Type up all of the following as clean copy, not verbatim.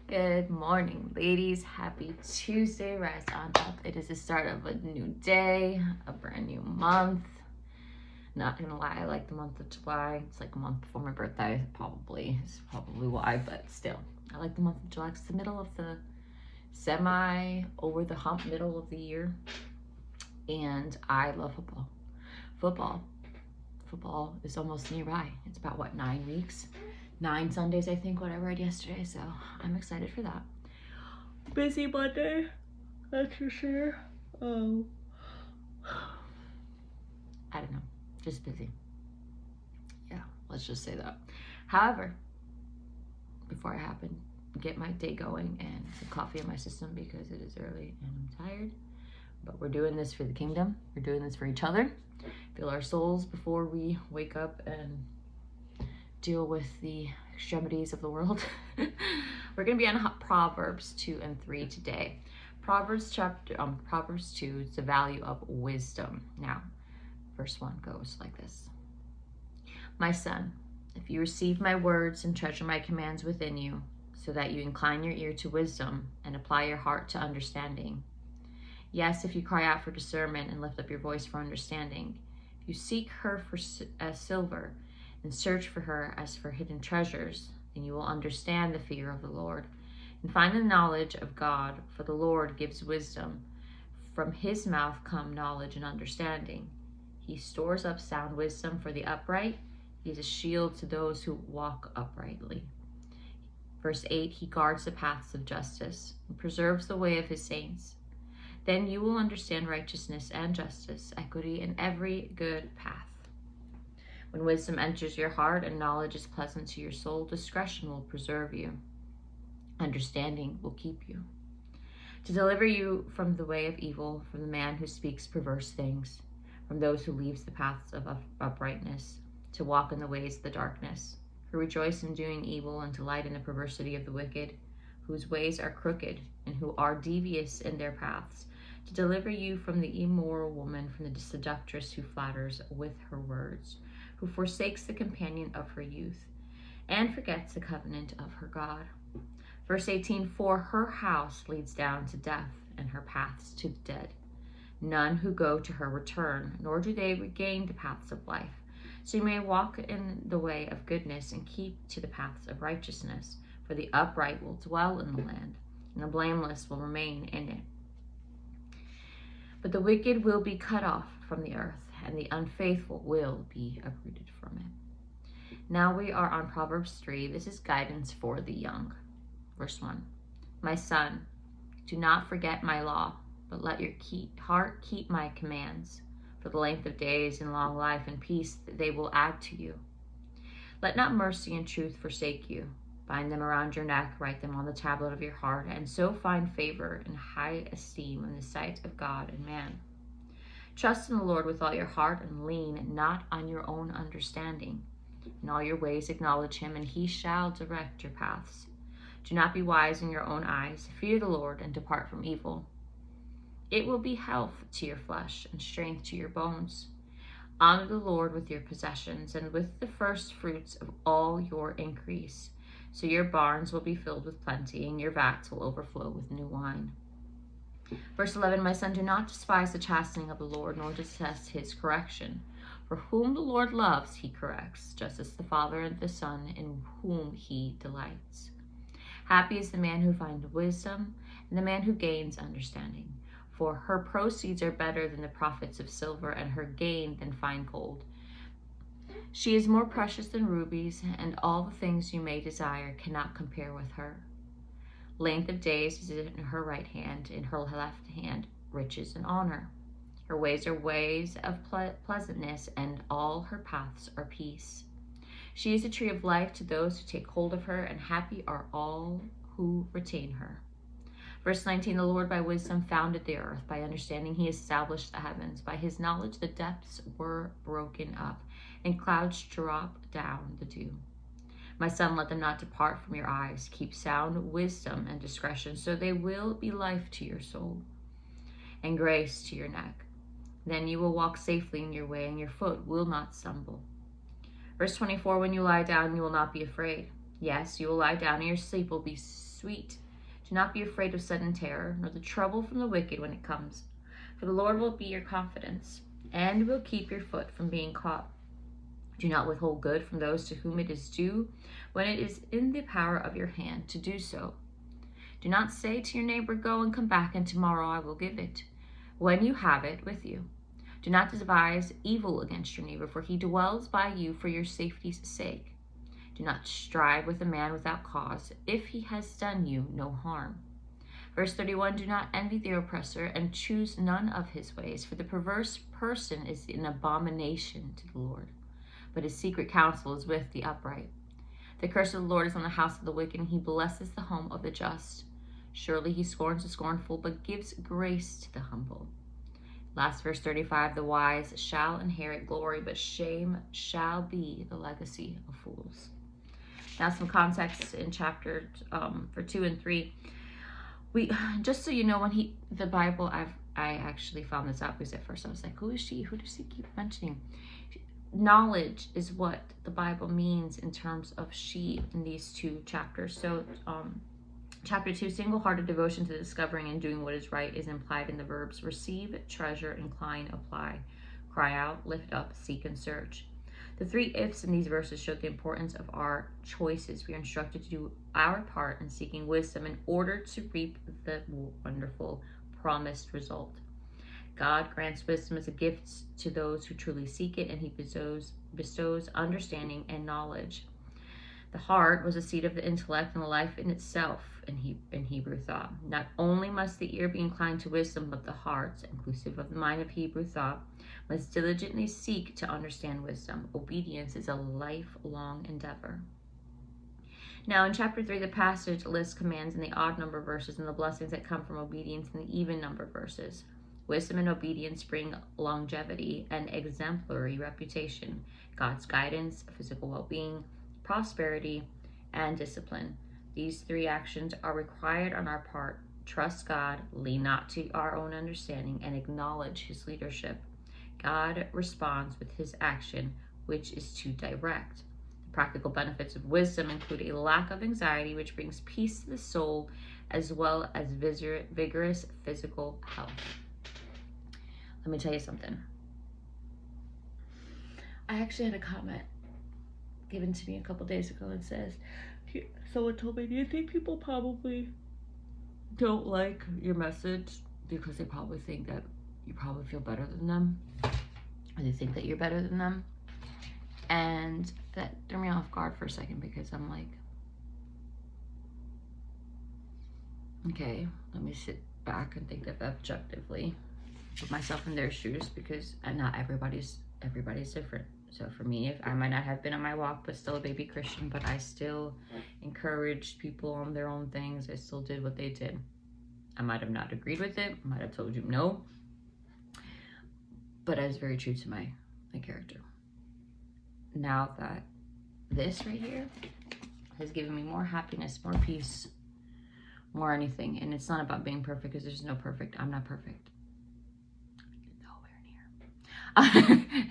Good morning, ladies. Happy Tuesday. Rise on up. It is the start of a new day, a brand new month. Not gonna lie, I like the month of July. It's like a month before my birthday, probably. It's probably why, but still. I like the month of July. It's the middle of the over the hump middle of the year. And I love football. Football is almost nearby. It's about, 9 weeks? 9 Sundays, I think, what I read yesterday. So I'm excited for that. Busy Monday, that's for sure. Oh. I don't know. Just busy. Yeah, let's just say that. However, before I get my day going and some coffee in my system because it is early and I'm tired. But we're doing this for the kingdom. We're doing this for each other. Fill our souls before we wake up and deal with the extremities of the world. We're going to be on Proverbs 2 and 3 today. Proverbs 2 is the value of wisdom. Now, verse 1 goes like this. My son, if you receive my words and treasure my commands within you, so that you incline your ear to wisdom and apply your heart to understanding. Yes, if you cry out for discernment and lift up your voice for understanding, if you seek her as silver and search for her as for hidden treasures, then you will understand the fear of the Lord and find the knowledge of God, for the Lord gives wisdom. From his mouth come knowledge and understanding. He stores up sound wisdom for the upright. He is a shield to those who walk uprightly. Verse 8, he guards the paths of justice and preserves the way of his saints. Then you will understand righteousness and justice, equity, and every good path. When wisdom enters your heart and knowledge is pleasant to your soul, discretion will preserve you. Understanding will keep you. To deliver you from the way of evil, from the man who speaks perverse things, from those who leaves the paths of uprightness, to walk in the ways of the darkness, who rejoice in doing evil and delight in the perversity of the wicked, whose ways are crooked and who are devious in their paths, to deliver you from the immoral woman, from the seductress who flatters with her words, who forsakes the companion of her youth and forgets the covenant of her God. Verse 18, for her house leads down to death and her paths to the dead. None who go to her return, nor do they regain the paths of life. So you may walk in the way of goodness and keep to the paths of righteousness, for the upright will dwell in the land, and the blameless will remain in it. But the wicked will be cut off from the earth, and the unfaithful will be uprooted from it. Now we are on Proverbs 3. This is guidance for the young. Verse 1. My son, do not forget my law, but let your heart keep my commands. For the length of days and long life and peace they will add to you. Let not mercy and truth forsake you. Bind them around your neck, write them on the tablet of your heart, and so find favor and high esteem in the sight of God and man. Trust in the Lord with all your heart and lean not on your own understanding. In all your ways acknowledge him, and he shall direct your paths. Do not be wise in your own eyes. Fear the Lord and depart from evil. It will be health to your flesh and strength to your bones. Honor the Lord with your possessions and with the first fruits of all your increase. So your barns will be filled with plenty, and your vats will overflow with new wine. Verse 11, my son, do not despise the chastening of the Lord, nor detest his correction. For whom the Lord loves, he corrects, just as the Father and the Son, in whom he delights. Happy is the man who finds wisdom, and the man who gains understanding. For her proceeds are better than the profits of silver, and her gain than fine gold. She is more precious than rubies, and all the things you may desire cannot compare with her. Length of days is in her right hand, in her left hand riches and honor. Her ways are ways of pleasantness, and all her paths are peace. She is a tree of life to those who take hold of her, and happy are all who retain her. Verse 19, the Lord by wisdom founded the earth. By understanding he established the heavens. By his knowledge the depths were broken up, and clouds drop down the dew. My son, let them not depart from your eyes. Keep sound wisdom and discretion, so they will be life to your soul and grace to your neck. Then you will walk safely in your way, and your foot will not stumble. Verse 24, when you lie down, you will not be afraid. Yes, you will lie down, and your sleep will be sweet. Do not be afraid of sudden terror, nor the trouble from the wicked when it comes. For the Lord will be your confidence, and will keep your foot from being caught. Do not withhold good from those to whom it is due, when it is in the power of your hand to do so. Do not say to your neighbor, go and come back, and tomorrow I will give it, when you have it with you. Do not devise evil against your neighbor, for he dwells by you for your safety's sake. Do not strive with a man without cause, if he has done you no harm. Verse 31, do not envy the oppressor, and choose none of his ways, for the perverse person is an abomination to the Lord, but his secret counsel is with the upright. The curse of the Lord is on the house of the wicked, and he blesses the home of the just. Surely he scorns the scornful, but gives grace to the humble. Last verse 35, the wise shall inherit glory, but shame shall be the legacy of fools. Now some context in chapter for 2 and 3. We, just so you know, when the Bible, I actually found this out because at first I was like, who is she? Who does he keep mentioning? Knowledge is what the Bible means in terms of she in these two chapters. So chapter 2, single-hearted devotion to discovering and doing what is right is implied in the verbs receive, treasure, incline, apply, cry out, lift up, seek, and search. The three ifs in these verses show the importance of our choices. We are instructed to do our part in seeking wisdom in order to reap the wonderful promised result. God grants wisdom as a gift to those who truly seek it, and he bestows understanding and knowledge. The heart was the seat of the intellect and the life in itself in Hebrew thought. Not only must the ear be inclined to wisdom, but the heart, inclusive of the mind of Hebrew thought, must diligently seek to understand wisdom. Obedience is a lifelong endeavor. Now in chapter 3, the passage lists commands in the odd number verses and the blessings that come from obedience in the even number verses. Wisdom and obedience bring longevity and exemplary reputation, God's guidance, physical well-being, prosperity, and discipline. These three actions are required on our part. Trust God, lean not to our own understanding, and acknowledge his leadership. God responds with his action, which is to direct. The practical benefits of wisdom include a lack of anxiety, which brings peace to the soul, as well as vigorous physical health. Let me tell you something. I actually had a comment given to me a couple days ago. It says, someone told me, do you think people probably don't like your message because they probably think that you probably feel better than them, or they think that you're better than them? And that threw me off guard for a second, because I'm like, okay, let me sit back and think of objectively, put myself in their shoes, because not everybody's different. So for me, if I might not have been on my walk, but still a baby Christian, but I still encouraged people on their own things. I still did what they did. I might have not agreed with it, might have told you no, but I was very true to my character. Now that this right here has given me more happiness, more peace, more anything, and it's not about being perfect, because there's no perfect. I'm not perfect.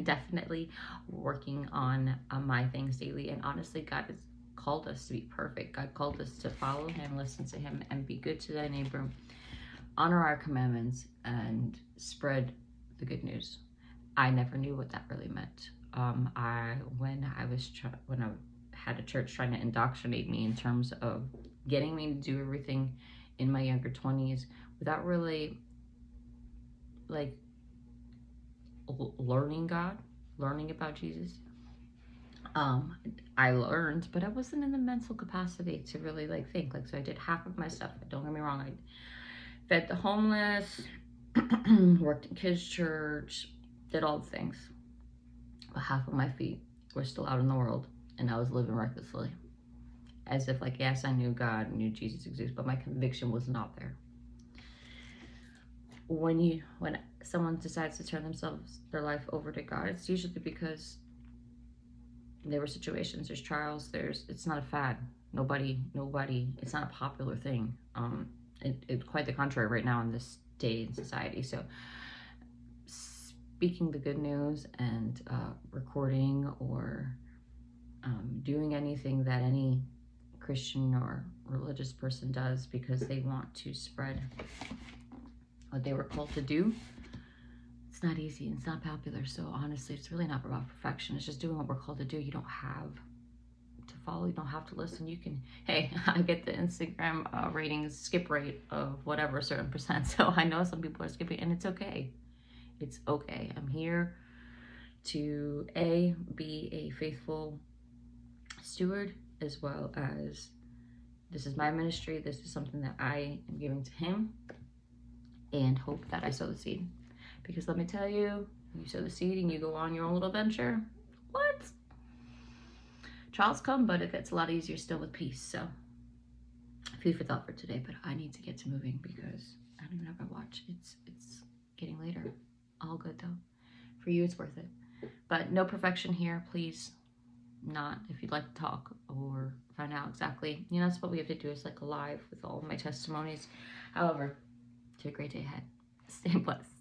Definitely working on my things daily. And honestly, God has called us to be perfect. God called us to follow him, listen to him, and be good to thy neighbor, honor our commandments, and spread the good news. I never knew what that really meant. When I had a church trying to indoctrinate me in terms of getting me to do everything in my younger 20s without really learning God, learning about Jesus. I learned, but I wasn't in the mental capacity to really think. So I did half of my stuff. Don't get me wrong. I fed the homeless, worked in kids' church, did all the things. But half of my feet were still out in the world, and I was living recklessly. As if yes, I knew God, knew Jesus exists, but my conviction was not there. When someone decides to turn their life over to God, it's usually because there were situations, there's trials, it's not a fad. Nobody, it's not a popular thing. It's quite the contrary right now in this day in society. So speaking the good news and recording or doing anything that any Christian or religious person does because they want to spread what they were called to do. It's not easy and it's not popular. So honestly, it's really not about perfection. It's just doing what we're called to do. You don't have to follow. You don't have to listen. You can, hey, I get the Instagram ratings skip rate of whatever certain percent. So I know some people are skipping and it's okay. It's okay. I'm here to be a faithful steward, as well as this is my ministry. This is something that I am giving to him, and hope that I sow the seed. Because let me tell you, you sow the seed and you go on your own little venture, what? Trials come, but it gets a lot easier still with peace. So, food for thought for today, but I need to get to moving because I don't even have my watch. It's getting later. All good though. For you, it's worth it. But no perfection here, please. Not if you'd like to talk or find out exactly. You know, that's what we have to do, is like a live with all of my testimonies. However, have a great day ahead. Stay blessed.